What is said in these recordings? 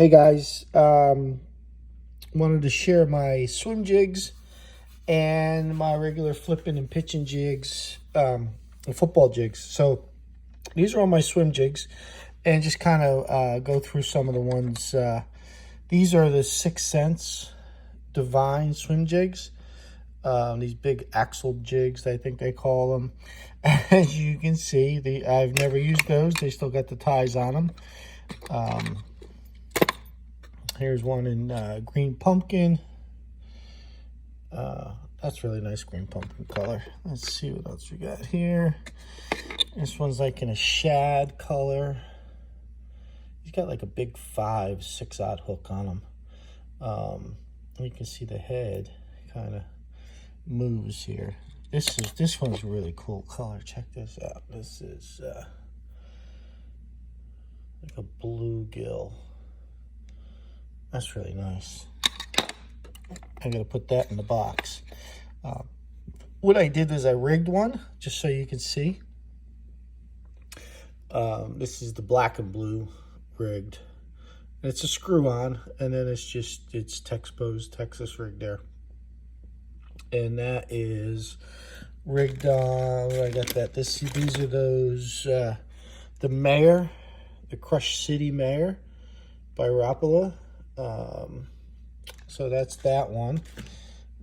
Hey guys, wanted to share my swim jigs and my regular flipping and pitching jigs, and football jigs. So these are all my swim jigs, and just kind of go through some of the ones. These are the 6 Sense Divine swim jigs. These big axle jigs, I think they call them. As you can see, I've never used those. They still got the ties on them. Here's one in green pumpkin. That's really nice green pumpkin color. Let's see what else we got here. This one's like in a shad color. He's got like a big 5-6 hook on him. You can see the head kind of moves here. This one's a really cool color. Check this out. This is like a bluegill. That's really nice. I'm gonna put that in the box. What I did is I rigged one just so you can see. This is the black and blue rigged. And it's a screw on, and then it's Texpo's Texas rigged there. And that is rigged on. I got that. These are those the Mayor, the Crush City Mayor by Rapala. So that's that one.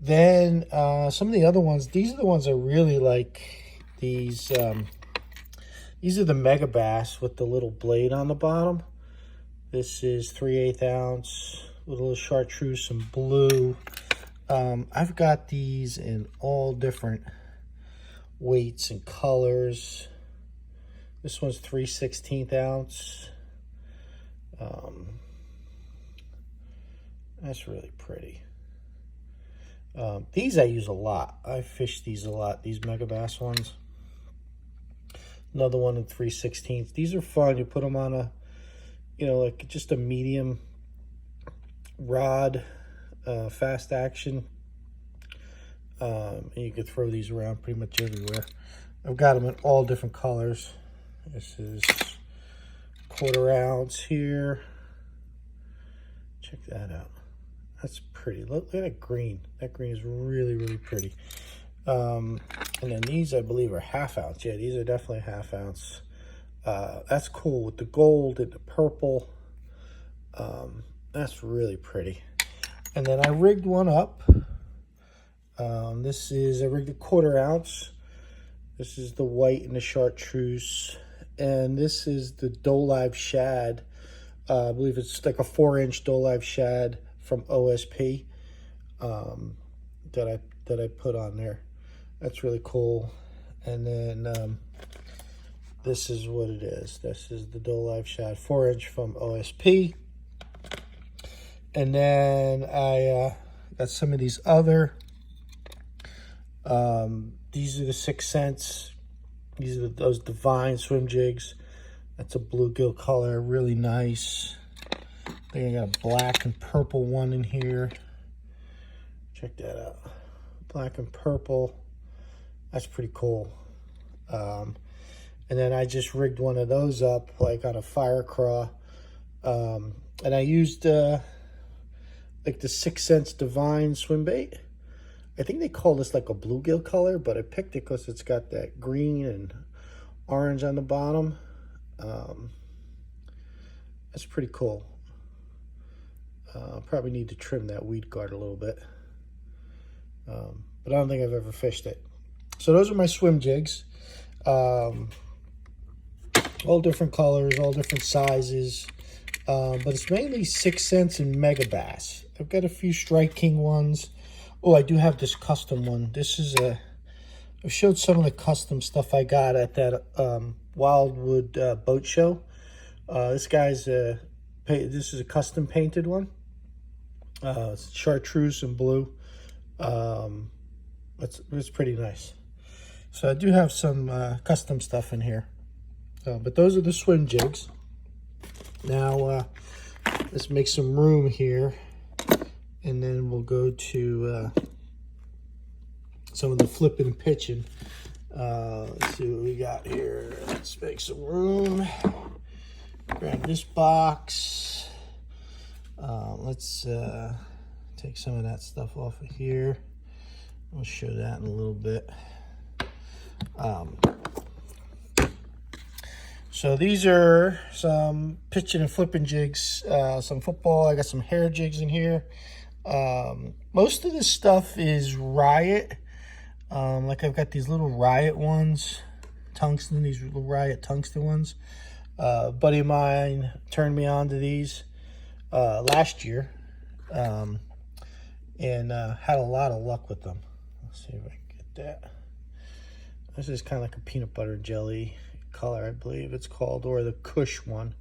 Then some of the other ones, these are the ones I really like. These are the Mega Bass with the little blade on the bottom. This is 3/8 ounce with a little chartreuse and blue. I've got these in all different weights and colors. This one's 3/16 ounce. That's really pretty. These I use a lot. I fish these a lot, these Mega Bass ones. Another one in 3/16. These are fun. You put them on a, like just a medium rod, fast action. And you can throw these around pretty much everywhere. I've got them in all different colors. This is 1/4 ounce here. Check that out. That's pretty. Look at that green. That green is really, really pretty. And then these, I believe, are 1/2 ounce. Yeah, these are definitely 1/2 ounce. That's cool with the gold and the purple. That's really pretty. And then I rigged one up. I rigged a 1/4 ounce. This is the white and the chartreuse. And this is the Dolive Shad. I believe it's like a 4-inch Dolive Shad from OSP that I put on there. That's really cool. And then this is what it is. This is the Dolive Shad 4-inch from OSP. And then I got some of these other. These are the 6 Sense. These are those Divine swim jigs. That's a bluegill color, really nice. I think I got a black and purple one in here. Check that out. Black and purple. That's pretty cool. And then I just rigged one of those up like on a fire craw. And I used like the 6 Sense Divine swim bait. I think they call this like a bluegill color, but I picked it because it's got that green and orange on the bottom. That's pretty cool. Probably need to trim that weed guard a little bit. But I don't think I've ever fished it. So those are my swim jigs. All different colors, all different sizes. But it's mainly 6 Sense and Mega Bass. I've got a few Strike King ones. Oh, I do have this custom one. This is I've showed some of the custom stuff I got at that Wildwood boat show. This is a custom painted one. It's chartreuse and blue. It's pretty nice. So I do have some custom stuff in here. But those are the swim jigs. Now let's make some room here, and then we'll go to some of the flipping and pitching. Let's see what we got here. Let's make some room. Grab this box. Let's take some of that stuff off of here. I'll show that in a little bit. So these are some pitching and flipping jigs, some football. I got some hair jigs in here. Most of this stuff is Riot. Like I've got these little Riot ones, tungsten, these little Riot tungsten ones. A buddy of mine turned me on to these last year, and had a lot of luck with them. Let's see if I can get that. This is kind of like a peanut butter jelly color, I believe it's called, or the Kush one.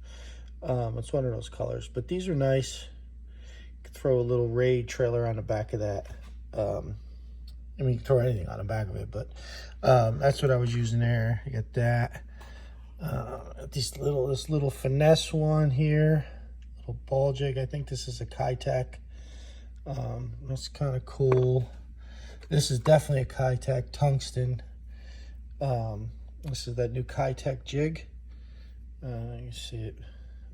It's one of those colors, but these are nice. You could throw a little Raid trailer on the back of that. I mean, you can throw anything on the back of it, but that's what I was using there. You got that. This little finesse one here, little ball jig. I think this is a Kitech. That's kind of cool. This is definitely a Kitech tungsten. This is that new Kitech jig. You see it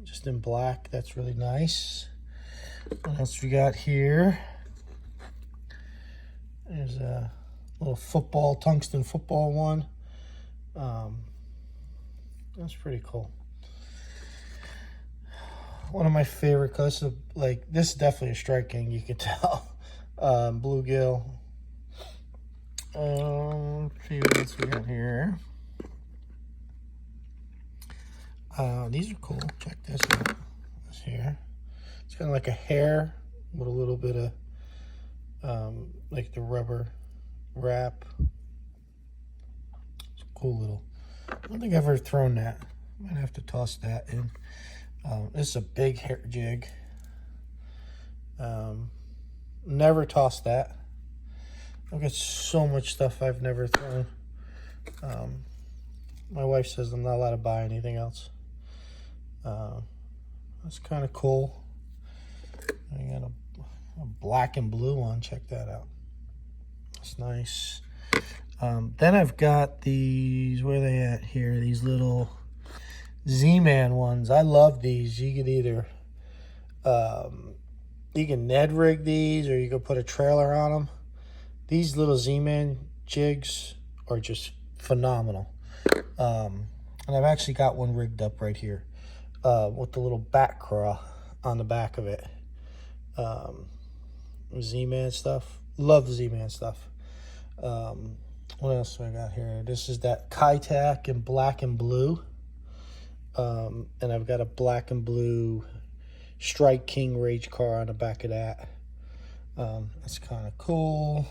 just in black. That's really nice. What else we got here? There's a little football, tungsten football one. That's pretty cool. One of my favorite colors, like this is definitely a Strike King, you can tell. Bluegill. Let's see what else we got here. These are cool. Check this out. This here. It's kind of like a hair with a little bit of like the rubber wrap. It's a cool little. I don't think I've ever thrown that. Might have to toss that in. This is a big hair jig. Never tossed that. I've got so much stuff I've never thrown. My wife says I'm not allowed to buy anything else. That's kind of cool. I got a black and blue one. Check that out. That's nice. Then I've got these, where are they at here? These little Z-Man ones. I love these. You could either, you can Ned rig these, or you could put a trailer on them. These little Z-Man jigs are just phenomenal. And I've actually got one rigged up right here with the little back craw on the back of it. Z-Man stuff. Love the Z-Man stuff. What else do I got here? This is that Kitech in black and blue. And I've got a black and blue Strike King Rage car on the back of that. That's kind of cool.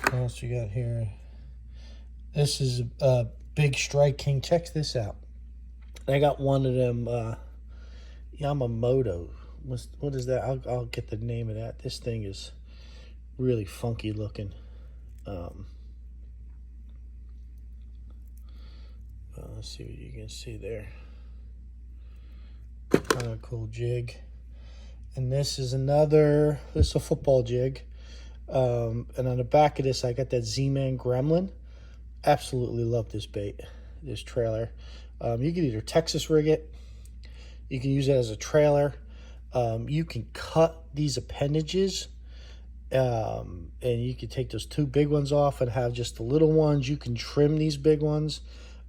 What else you got here? This is a big Strike King. Check this out. I got one of them Yamamoto. What is that? I'll get the name of that. This thing is really funky looking. Let's see what you can see there. Kind of cool jig. And this is this is a football jig. And on the back of this, I got that Z-Man Gremlin. Absolutely love this bait, this trailer. You can either Texas rig it. You can use it as a trailer. You can cut these appendages. And you can take those two big ones off and have just the little ones. You can trim these big ones.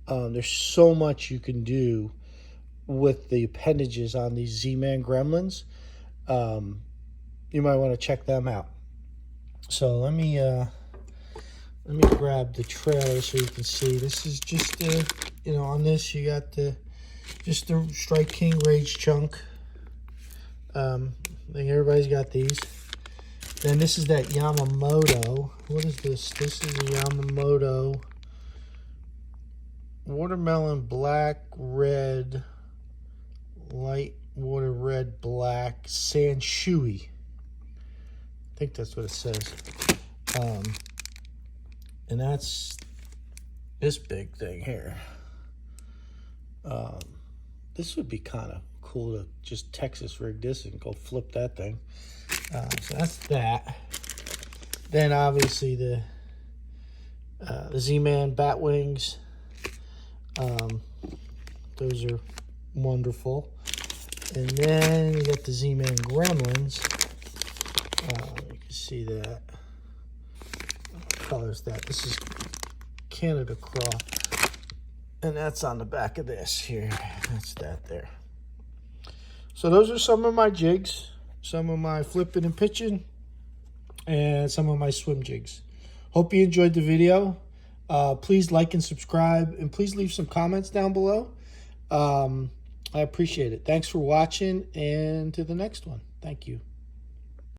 There's so much you can do with the appendages on these Z-Man Gremlins. You might want to check them out. So let me grab the trailer so you can see. This is just on this you got just the Strike King Rage chunk. I think everybody's got these. Then this is that Yamamoto. What is this? This is a Yamamoto watermelon black, red, light water red, black, Sanshui. I think that's what it says. And that's this big thing here. This would be kind of cool to just Texas rig this and go flip that thing. So that's that. Then obviously the Z-Man bat wings. Those are wonderful. And then you got the Z-Man Gremlins. You can see that. What color is that? This is Canada Craw. And that's on the back of this here. That's that there. So those are some of my jigs. Some of my flipping and pitching. And some of my swim jigs. Hope you enjoyed the video. Please like and subscribe. And please leave some comments down below. I appreciate it. Thanks for watching. And to the next one. Thank you.